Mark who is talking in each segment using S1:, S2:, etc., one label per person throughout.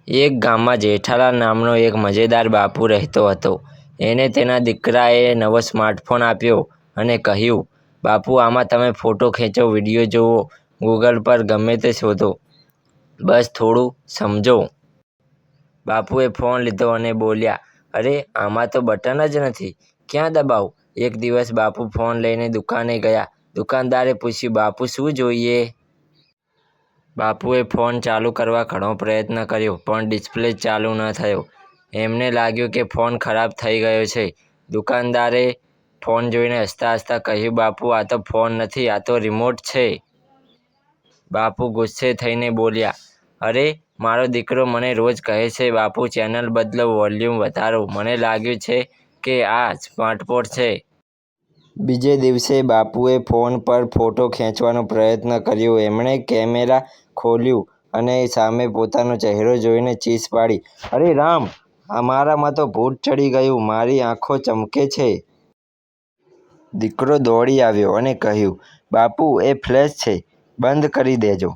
S1: એક ગામમાં જેઠાલાલ નામનો એક મજેદાર બાપુ રહેતો હતો. એને તેના દીકરાએ નવો સ્માર્ટફોન આપ્યો અને કહ્યું, બાપુ, આમાં તમે ફોટો ખેંચો, વિડીયો જુઓ, ગૂગલ પર ગમે તે શોધો, બસ થોડું સમજો. બાપુએ ફોન લીધો અને બોલ્યા, અરે, આમાં તો બટન જ નથી, ક્યાં દબાવું? એક દિવસ બાપુ ફોન લઈને દુકાને ગયા. દુકાનદારે પૂછ્યું, બાપુ, શું જોઈએ? બાપુએ ફોન ચાલુ કરવા ઘણો પ્રયત્ન કર્યો, પણ ડિસ્પ્લે ચાલુ ન થયો. એમને લાગ્યું કે ફોન ખરાબ થઈ ગયો છે. દુકાનદારે ફોન જોઈને હસતા હસતા કહ્યું, બાપુ, આ તો ફોન નથી, આ તો રિમોટ છે. બાપુ ગુસ્સે થઈને બોલ્યા, અરે, મારો દીકરો મને રોજ કહે છે, બાપુ, ચેનલ બદલો, વોલ્યુમ વધારો. મને લાગ્યું છે કે આ સ્માર્ટફોન છે. બીજે દિવસે બાપુએ ફોન પર ફોટો ખેંચવાનો પ્રયત્ન કર્યો. એમણે કેમેરા ખોલ્યું અને સામે પોતાનો ચહેરો જોઈને ચીસ પાડી, અરે રામ, મારામાં તો ભૂત ચડી ગયું, મારી આંખો ચમકે છે. દીકરો દોડી આવ્યો અને કહ્યું, બાપુ, એ ફ્લેશ છે, બંધ કરી દેજો.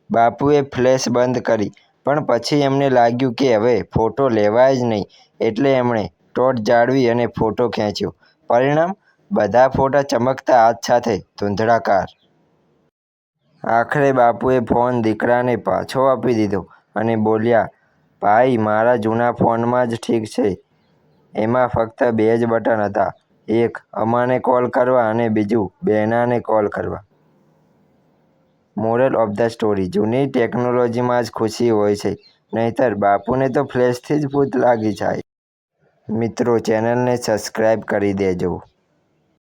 S1: બાપુએ ફ્લેશ બંધ કરી, પણ પછી એમને લાગ્યું કે હવે ફોટો લેવાય જ નહીં, એટલે એમણે ટોર્ચ જાળવી અને ફોટો ખેંચ્યો. પરિણામ, બધા ફોટા ચમકતા હાથ સાથે ધૂંધળાકાર. આખરે બાપુએ ફોન દીકરાને પાછો આપી દીધો અને બોલ્યા, ભાઈ, મારા જૂના ફોનમાં જ ઠીક છે. એમાં ફક્ત 2 જ બટન હતા, એક અમ્માને કોલ કરવા અને બીજું બહેનાને કોલ કરવા. મોરલ ઓફ ધ સ્ટોરી: જૂની ટેકનોલોજીમાં જ ખુશી હોય છે, નહીંતર બાપુને તો ફ્લેશથી જ ભૂત લાગી જાય. મિત્રો, ચેનલને સબસ્ક્રાઈબ કરી દેજો.